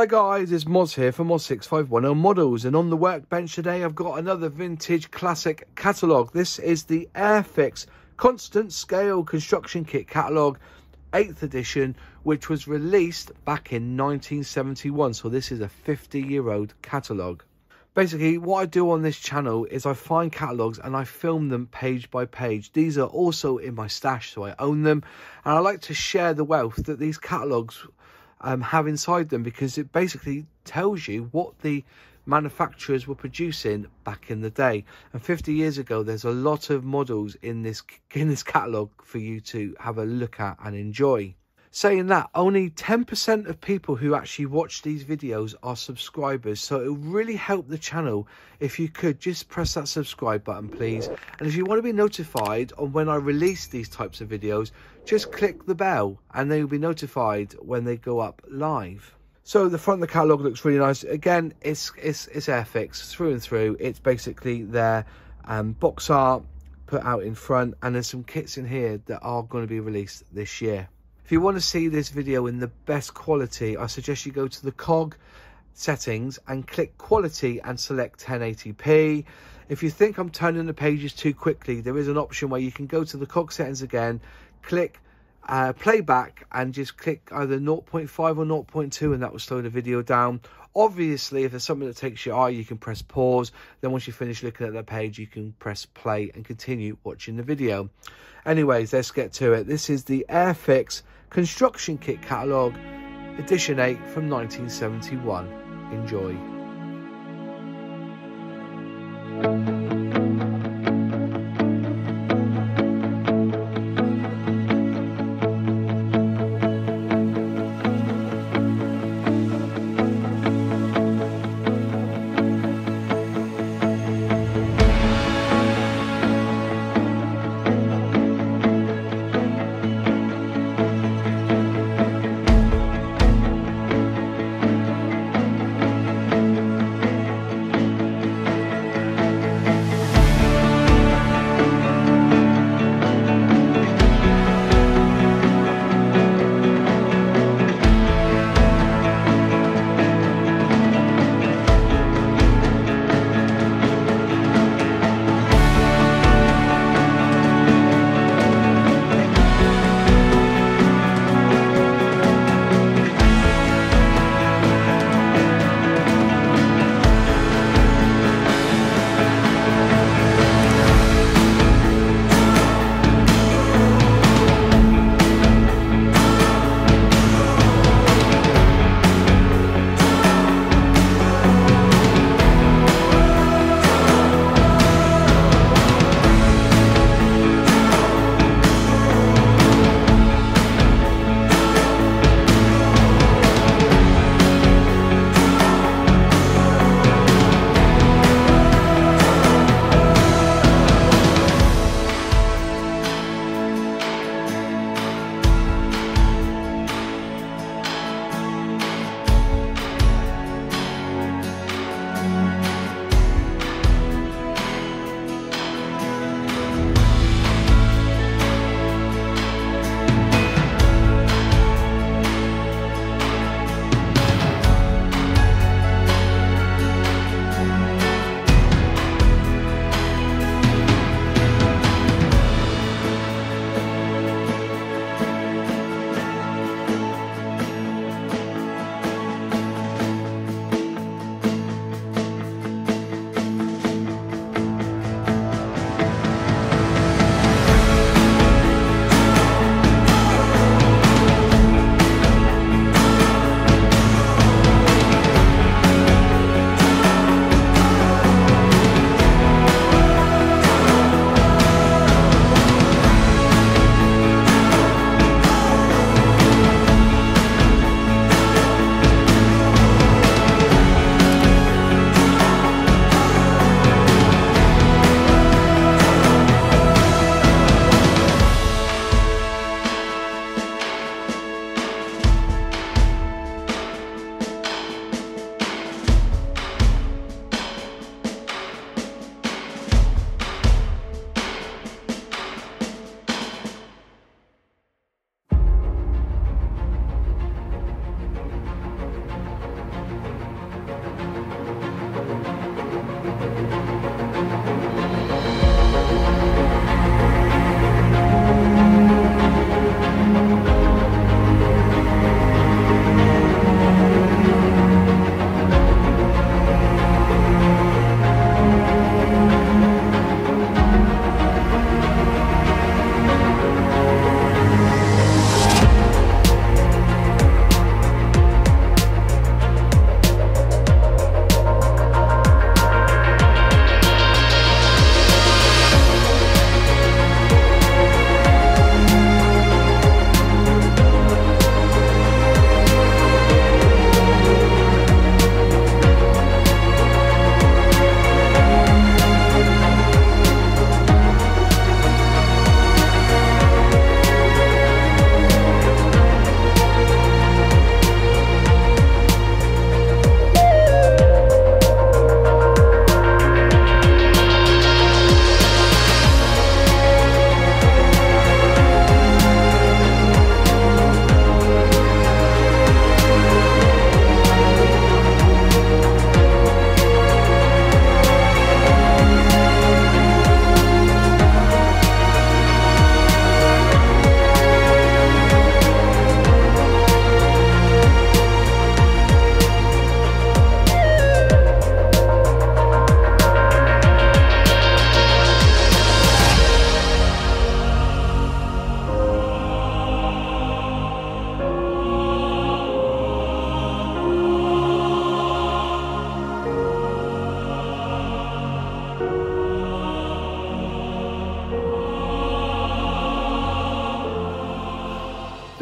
Hi guys, it's Moz here from Moz6510 Models, and on the workbench today I've got another vintage classic catalogue. This is the Airfix Constant Scale Construction Kit Catalogue 8th edition, which was released back in 1971, so this is a 50-year-old catalogue. Basically, what I do on this channel is I find catalogues and I film them page by page. These are also in my stash, so I own them, and I like to share the wealth that these catalogues have inside them, because it basically tells you what the manufacturers were producing back in the day. And 50 years ago, there's a lot of models in this catalogue for you to have a look at and enjoy. Saying that, only 10% of people who actually watch these videos are subscribers, so it would really help the channel if you could just press that subscribe button, please. And if you want to be notified on when I release these types of videos, just click the bell and then you'll be notified when they go up live. So the front of the catalogue looks really nice. Again, it's Airfix through and through. It's basically their box art put out in front, and there's some kits in here that are going to be released this year. If you want to see this video in the best quality, I suggest you go to the cog settings and click quality and select 1080p. If you think I'm turning the pages too quickly, there is an option where you can go to the cog settings again, click playback, and just click either 0.5 or 0.2, and that will slow the video down. Obviously, if there's something that takes your eye, you can press pause. Then once you finish looking at the page, you can press play and continue watching the video. Anyways, let's get to it. This is the Airfix Construction Kit Catalogue, Edition 8 from 1971. Enjoy.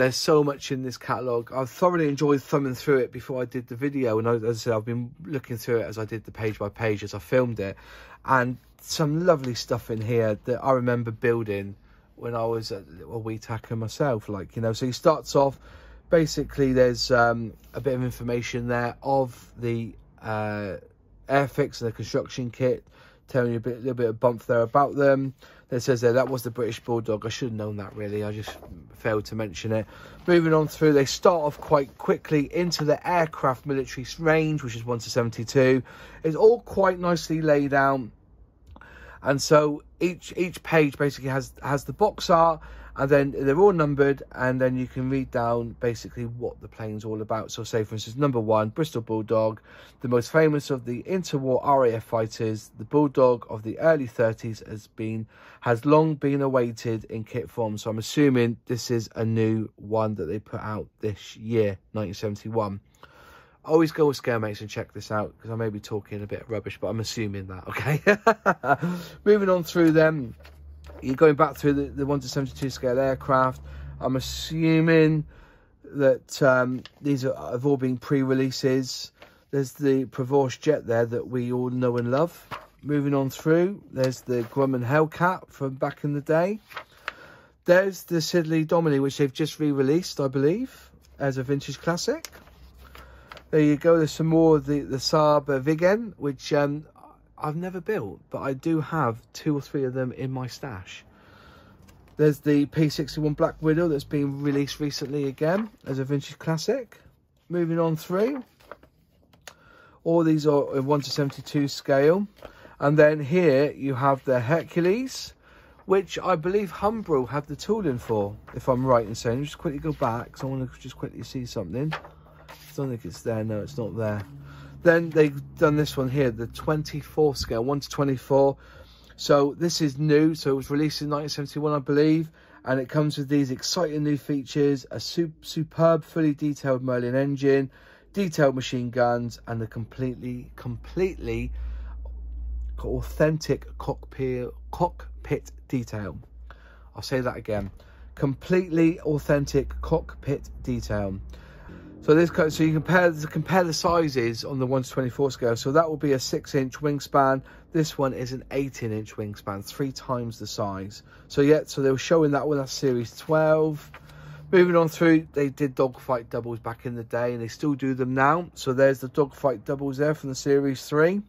There's so much in this catalogue. I've thoroughly enjoyed thumbing through it before I did the video, and as I said, I've been looking through it as I did the page by page as I filmed it, and some lovely stuff in here that I remember building when I was a little wee tacker myself, like, you know. So he starts off, basically there's a bit of information there of the Airfix and the construction kit, telling you a little bit of bump there about them. It says there that was the British Bulldog. I should have known that, really. I just failed to mention it. Moving on through, they start off quite quickly into the aircraft military range, which is 1 to 72. It's all quite nicely laid out, and so each page basically has the box art, and then they're all numbered, and then you can read down basically what the plane's all about. So say, for instance, number 1, Bristol Bulldog, the most famous of the interwar RAF fighters. The Bulldog of the early 30s has long been awaited in kit form. So I'm assuming this is a new one that they put out this year, 1971. Always go with scale mates and check this out, because I may be talking a bit of rubbish, but I'm assuming that, okay? Moving on through them. You're going back through the 1 to 72 scale aircraft. I'm assuming that these have all been pre-releases. There's the Provorce jet there that we all know and love. Moving on through, there's the Grumman Hellcat from back in the day. There's the Siddeley Domini, which they've just re-released, I believe, as a vintage classic. There you go. There's some more of the Saab Vigen, which I've never built, but I do have 2 or 3 of them in my stash. There's the P61 Black Widow that's been released recently again as a vintage classic. Moving on through, all these are in 1 to 72 scale. And then here you have the Hercules, which I believe Humbrol had the tooling for, if I'm right in saying. Just quickly go back, because I want to just quickly see something. I don't think it's there. No, it's not there. Then they've done this one here, the 24 scale, 1 to 24. So this is new. So it was released in 1971, I believe. And it comes with these exciting new features, a superb, fully detailed Merlin engine, detailed machine guns, and a completely authentic cockpit detail. I'll say that again. Completely authentic cockpit detail. So you compare the sizes on the 1 to 24 scale. So that will be a 6-inch wingspan. This one is an 18-inch wingspan, 3 times the size. So yeah, so they were showing that one. That's series 12. Moving on through, they did dogfight doubles back in the day, and they still do them now. So there's the dogfight doubles there from the series 3.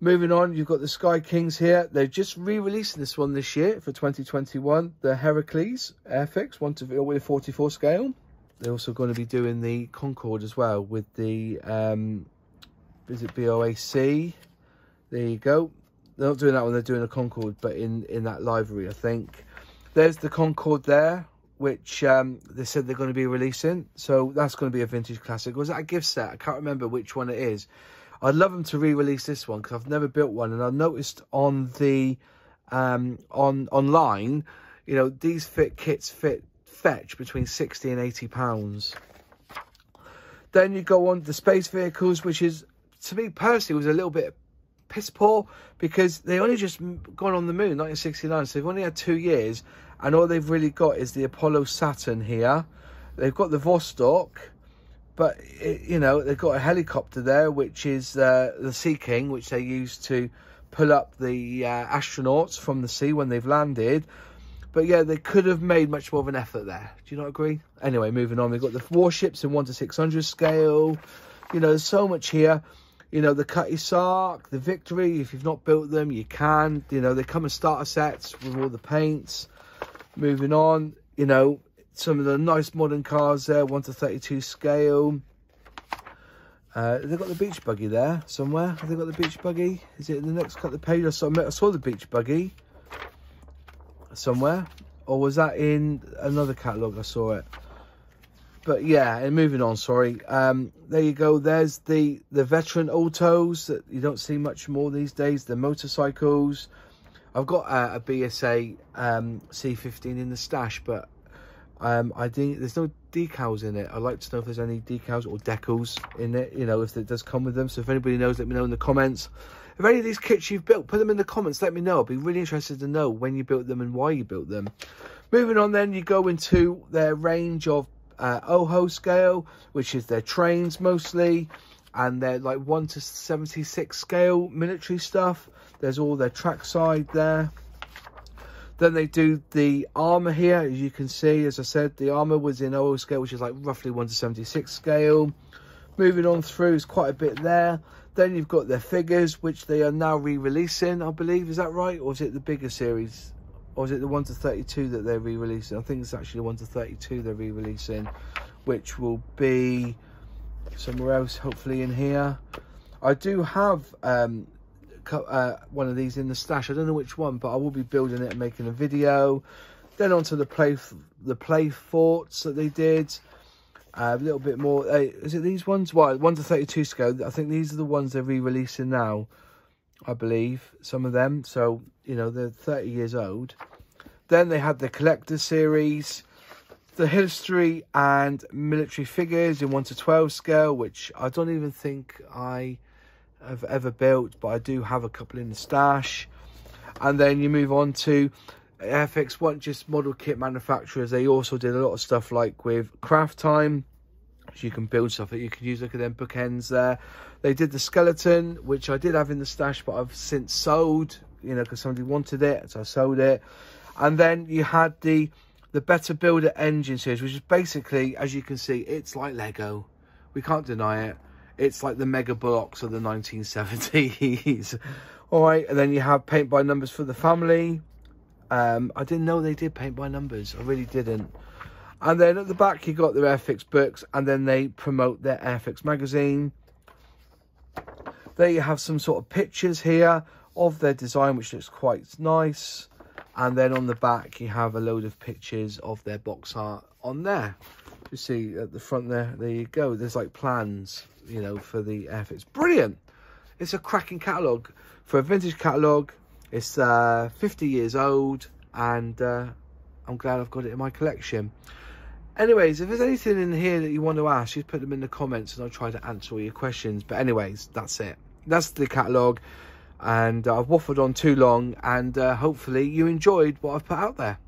Moving on, you've got the Sky Kings here. They're just re-releasing this one this year for 2021. The Hercules Airfix 1 to 44 scale. They're also going to be doing the Concorde as well with the, is it BOAC? There you go. They're not doing that one, they're doing a Concorde, but in that livery, I think. There's the Concorde there, which they said they're going to be releasing. So that's going to be a vintage classic. Was that a gift set? I can't remember which one it is. I'd love them to re-release this one, because I've never built one. And I noticed on the, online, you know, these kits fetch between 60 and 80 pounds. Then you go on the space vehicles, which is, to me personally, was a little bit piss poor, because they only just gone on the moon 1969, so they've only had 2 years, and all they've really got is the Apollo Saturn here. They've got the Vostok, but you know, they've got a helicopter there, which is the Sea King, which they use to pull up the astronauts from the sea when they've landed. But yeah, they could have made much more of an effort there. Do you not agree? Anyway, moving on. We've got the Warships in 1 to 600 scale. You know, there's so much here. You know, the Cutty Sark, the Victory. If you've not built them, you can. You know, they come in starter sets with all the paints. Moving on. You know, some of the nice modern cars there. 1 to 32 scale. They've got the beach buggy there somewhere. Have they got the beach buggy? Is it in the next couple of pages? I saw the beach buggy somewhere, or was that in another catalogue? I saw it, but yeah. And moving on, sorry, there you go. There's the veteran autos that you don't see much more these days. The motorcycles. I've got a BSA C15 in the stash, but I think there's no decals in it. I'd like to know if there's any decals or decals in it, you know, if it does come with them. So if anybody knows, let me know in the comments. If any of these kits you've built, put them in the comments, let me know. I'll be really interested to know when you built them and why you built them. Moving on then, you go into their range of OHO scale, which is their trains mostly, and they're like 1 to 76 scale military stuff. There's all their trackside there. Then they do the armour here, as you can see. As I said, the armour was in OHO scale, which is like roughly 1 to 76 scale. Moving on through is quite a bit there. Then you've got their figures, which they are now re-releasing, I believe. Is that right? Or is it the bigger series? Or is it the 1 to 32 that they're re-releasing? I think it's actually the 1 to 32 they're re-releasing, which will be somewhere else, hopefully in here. I do have one of these in the stash. I don't know which one, but I will be building it and making a video. Then onto the play forts that they did. A little bit more. Is it these ones? Well, 1 to 32 scale. I think these are the ones they're re-releasing now, I believe, some of them. So, you know, they're 30 years old. Then they had the collector series, the history and military figures in 1 to 12 scale, which I don't even think I have ever built, but I do have a couple in the stash. And then you move on to Airfix weren't just model kit manufacturers. They also did a lot of stuff like with craft time, so you can build stuff that you can use. Look at them bookends there. They did the skeleton, which I did have in the stash, but I've since sold, you know, because somebody wanted it, so I sold it. And then you had the Better Builder engine series, which is basically, as you can see, it's like Lego. We can't deny it. It's like the mega blocks of the 1970s. All right, and then you have paint by numbers for the family. I didn't know they did paint by numbers. I really didn't. And then at the back, you got their Airfix books, and then they promote their Airfix magazine. There you have some sort of pictures here of their design, which looks quite nice. And then on the back, you have a load of pictures of their box art on there. You see at the front there, there you go. There's like plans, you know, for the Airfix. Brilliant. It's a cracking catalogue. For a vintage catalogue, it's 50 years old, and I'm glad I've got it in my collection. Anyways, if there's anything in here that you want to ask, just put them in the comments and I'll try to answer all your questions. But anyways, that's it. That's the catalogue, and I've waffled on too long, and hopefully you enjoyed what I've put out there.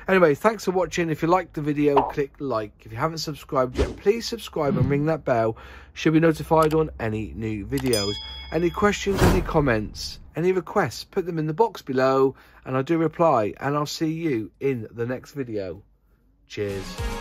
Anyway, thanks for watching. If you liked the video, click like. If you haven't subscribed yet, please subscribe and ring that bell. Should be notified on any new videos. Any questions, any comments, any requests, put them in the box below and I'll do reply, and I'll see you in the next video. Cheers.